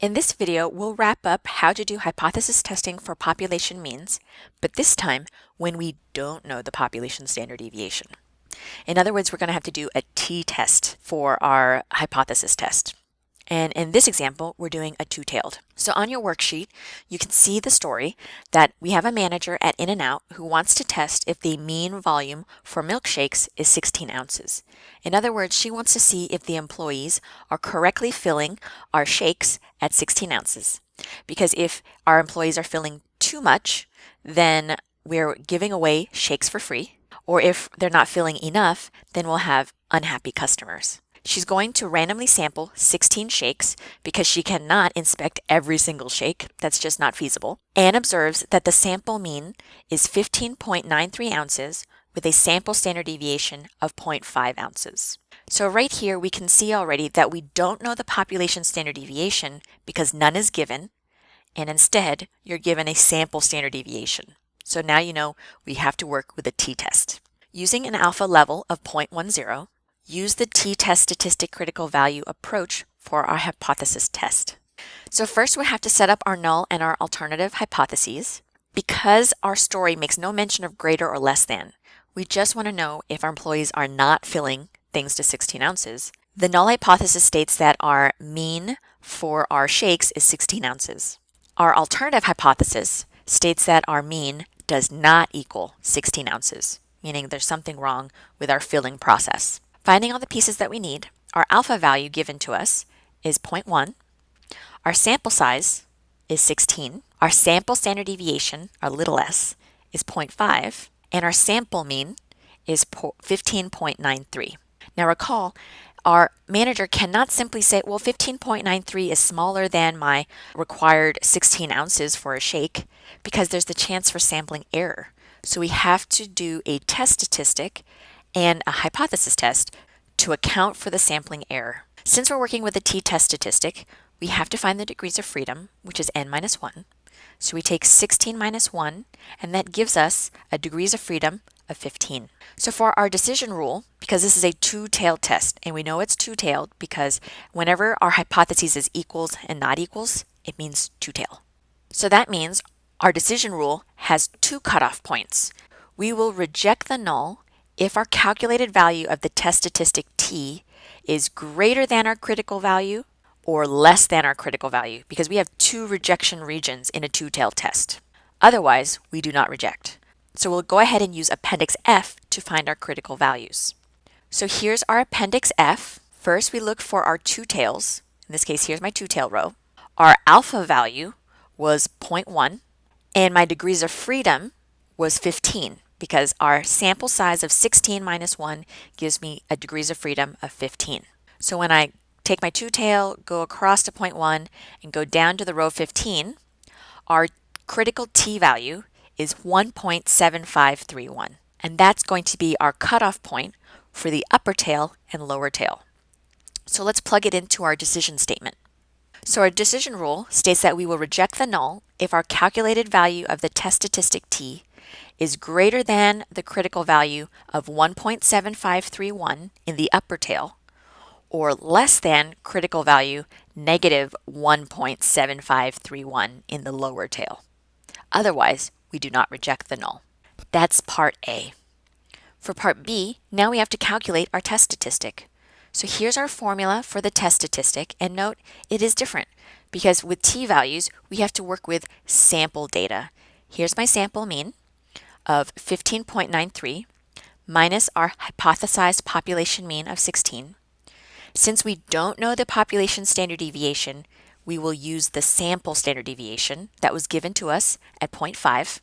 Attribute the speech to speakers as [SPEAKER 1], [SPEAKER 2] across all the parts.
[SPEAKER 1] In this video, we'll wrap up how to do hypothesis testing for population means, but this time when we don't know the population standard deviation. In other words, we're going to have to do a t-test for our hypothesis test. And in this example, we're doing a two-tailed. So on your worksheet, you can see the story that we have a manager at In-N-Out who wants to test if the mean volume for milkshakes is 16 ounces. In other words, she wants to see if the employees are correctly filling our shakes at 16 ounces. Because if our employees are filling too much, then we're giving away shakes for free. Or if they're not filling enough, then we'll have unhappy customers. She's going to randomly sample 16 shakes because she cannot inspect every single shake. That's just not feasible. And observes that the sample mean is 15.93 ounces with a sample standard deviation of 0.5 ounces. So right here, we can see already that we don't know the population standard deviation because none is given, and instead, you're given a sample standard deviation. So now you know we have to work with a t-test. Using an alpha level of 0.10, use the t-test statistic critical value approach for our hypothesis test. So first we have to set up our null and our alternative hypotheses. Because our story makes no mention of greater or less than, we just want to know if our employees are not filling things to 16 ounces. The null hypothesis states that our mean for our shakes is 16 ounces. Our alternative hypothesis states that our mean does not equal 16 ounces, meaning there's something wrong with our filling process. Finding all the pieces that we need, our alpha value given to us is 0.1, our sample size is 16, our sample standard deviation, our little s, is 0.5, and our sample mean is 15.93. Now recall, our manager cannot simply say, well, 15.93 is smaller than my required 16 ounces for a shake because there's the chance for sampling error. So we have to do a test statistic and a hypothesis test to account for the sampling error. Since we're working with a t-test statistic, we have to find the degrees of freedom, which is n minus 1. So we take 16 minus 1, and that gives us a degrees of freedom of 15. So for our decision rule, because this is a two-tailed test, and we know it's two-tailed because whenever our hypothesis is equals and not equals, it means two-tail. So that means our decision rule has two cutoff points. We will reject the null if our calculated value of the test statistic t is greater than our critical value or less than our critical value, because we have two rejection regions in a two-tailed test. Otherwise, we do not reject. So we'll go ahead and use Appendix F to find our critical values. So here's our Appendix F. First, we look for our two tails. In this case, here's my two-tail row. Our alpha value was 0.1, and my degrees of freedom was 15, because our sample size of 16 minus 1 gives me a degrees of freedom of 15. So when I take my two-tail, go across to 0.1, and go down to the row 15, our critical t value is 1.7531. And that's going to be our cutoff point for the upper tail and lower tail. So let's plug it into our decision statement. So our decision rule states that we will reject the null if our calculated value of the test statistic t is greater than the critical value of 1.7531 in the upper tail or less than critical value negative 1.7531 in the lower tail. Otherwise, we do not reject the null. That's part A. For part B, now we have to calculate our test statistic. So here's our formula for the test statistic, and note it is different because with t values, we have to work with sample data. Here's my sample mean of 15.93 minus our hypothesized population mean of 16. Since we don't know the population standard deviation, we will use the sample standard deviation that was given to us at 0.5,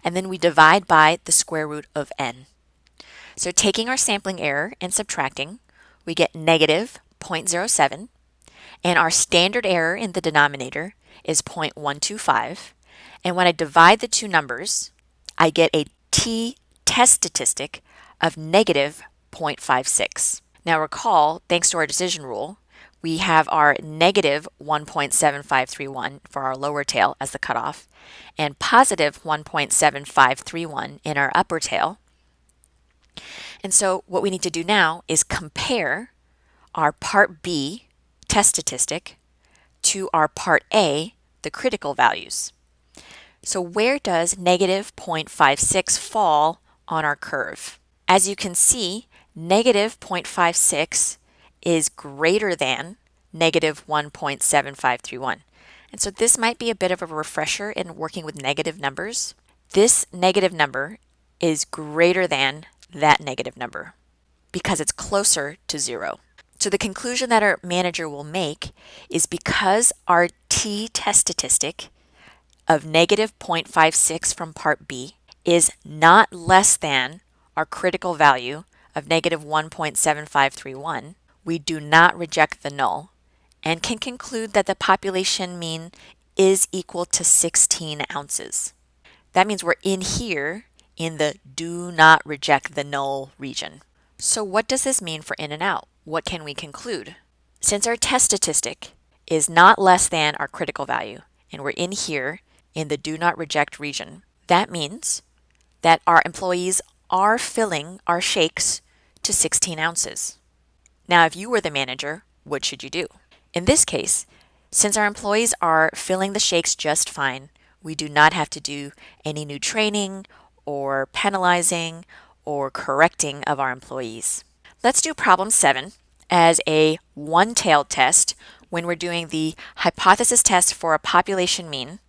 [SPEAKER 1] and then we divide by the square root of n. So taking our sampling error and subtracting, we get negative 0.07, and our standard error in the denominator is 0.125, and when I divide the two numbers, I get a t-test statistic of negative 0.56. Now recall, thanks to our decision rule, we have our negative 1.7531 for our lower tail as the cutoff and positive 1.7531 in our upper tail. And so what we need to do now is compare our Part B test statistic to our part A, the critical values. So where does negative 0.56 fall on our curve? As you can see, negative 0.56 is greater than negative 1.7531. And so this might be a bit of a refresher in working with negative numbers. This negative number is greater than that negative number because it's closer to 0. So the conclusion that our manager will make is because our t-test statistic of negative 0.56 from part B is not less than our critical value of negative 1.7531, we do not reject the null and can conclude that the population mean is equal to 16 ounces. That means we're in here in the do not reject the null region. So what does this mean for in and out? What can we conclude? Since our test statistic is not less than our critical value, and we're in here in the do not reject region, that means that our employees are filling our shakes to 16 ounces. Now, if you were the manager, what should you do? In this case, since our employees are filling the shakes just fine, we do not have to do any new training or penalizing or correcting of our employees. Let's do problem 7 as a one-tailed test when we're doing the hypothesis test for a population mean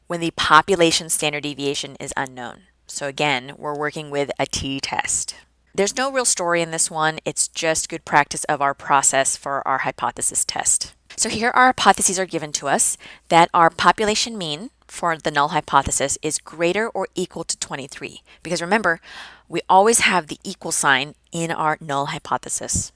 [SPEAKER 1] when the population standard deviation is unknown. So again, we're working with a t-test. There's no real story in this one. It's just good practice of our process for our hypothesis test. So here our hypotheses are given to us that our population mean for the null hypothesis is greater or equal to 23. Because remember, we always have the equal sign in our null hypothesis.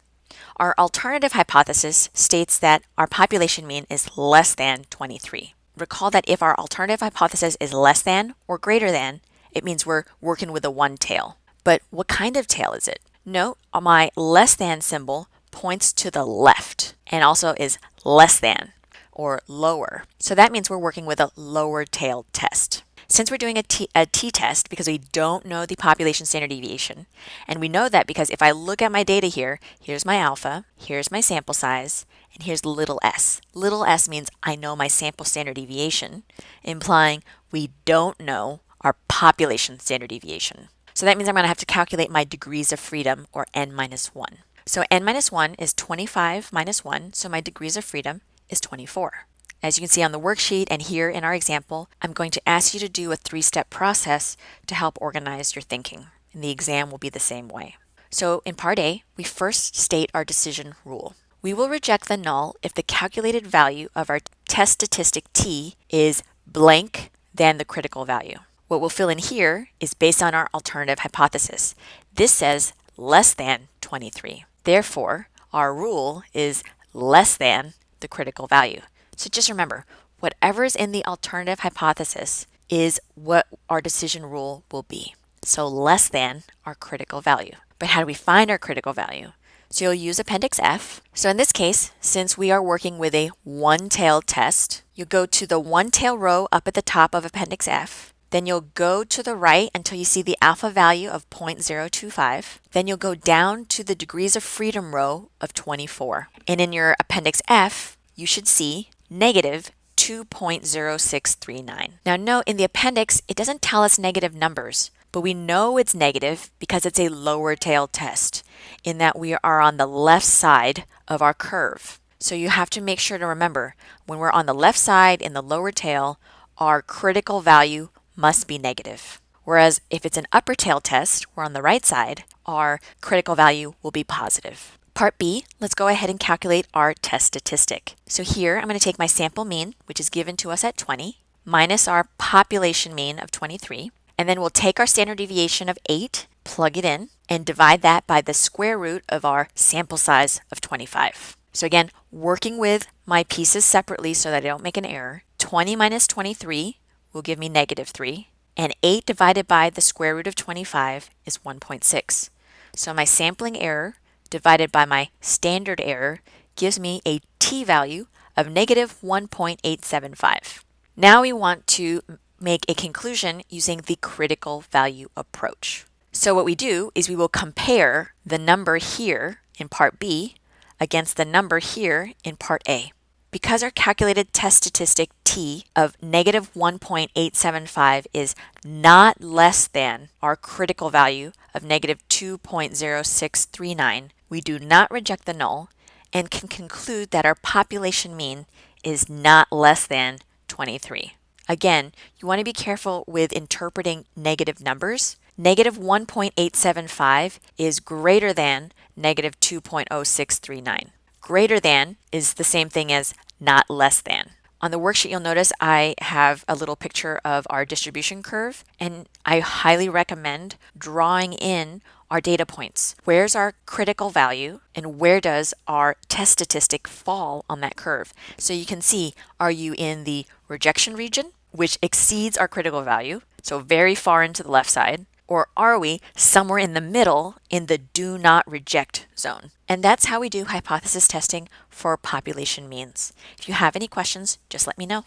[SPEAKER 1] Our alternative hypothesis states that our population mean is less than 23. Recall that if our alternative hypothesis is less than or greater than, it means we're working with a one tail. But what kind of tail is it? Note my less than symbol points to the left and also is less than or lower. So that means we're working with a lower tail test. Since we're doing a t-test because we don't know the population standard deviation, and we know that because if I look at my data here, here's my alpha, here's my sample size, and here's little s. Little s means I know my sample standard deviation, implying we don't know our population standard deviation. So that means I'm going to have to calculate my degrees of freedom, or n minus 1. So n minus 1 is 25 minus 1, so my degrees of freedom is 24. As you can see on the worksheet and here in our example, I'm going to ask you to do a 3-step process to help organize your thinking. And the exam will be the same way. So in part A, we first state our decision rule. We will reject the null if the calculated value of our test statistic t is blank than the critical value. What we'll fill in here is based on our alternative hypothesis. This says less than 23. Therefore, our rule is less than the critical value. So just remember, whatever is in the alternative hypothesis is what our decision rule will be. So less than our critical value. But how do we find our critical value? So you'll use Appendix F. So in this case, since we are working with a one-tailed test, you go to the one-tail row up at the top of Appendix F. Then you'll go to the right until you see the alpha value of 0.025. Then you'll go down to the degrees of freedom row of 24. And in your Appendix F, you should see negative 2.0639. Now note in the appendix, it doesn't tell us negative numbers, but we know it's negative because it's a lower tail test in that we are on the left side of our curve. So you have to make sure to remember when we're on the left side in the lower tail, our critical value must be negative. Whereas if it's an upper tail test, we're on the right side, our critical value will be positive. Part B, let's go ahead and calculate our test statistic. So here I'm going to take my sample mean, which is given to us at 20, minus our population mean of 23, and then we'll take our standard deviation of 8, plug it in, and divide that by the square root of our sample size of 25. So again, working with my pieces separately so that I don't make an error, 20 minus 23 will give me negative 3, and 8 divided by the square root of 25 is 1.6. So my sampling error divided by my standard error gives me a t-value of negative 1.875. Now we want to make a conclusion using the critical value approach. So what we do is we will compare the number here in part B against the number here in part A. Because our calculated test statistic t of negative 1.875 is not less than our critical value of negative 2.0639, we do not reject the null and can conclude that our population mean is not less than 23. Again, you want to be careful with interpreting negative numbers. Negative 1.875 is greater than negative 2.0639. Greater than is the same thing as not less than. On the worksheet, you'll notice I have a little picture of our distribution curve, and I highly recommend drawing in our data points. Where's our critical value, and where does our test statistic fall on that curve? So you can see, are you in the rejection region, which exceeds our critical value, so very far into the left side, or are we somewhere in the middle in the do not reject zone? And that's how we do hypothesis testing for population means. If you have any questions, just let me know.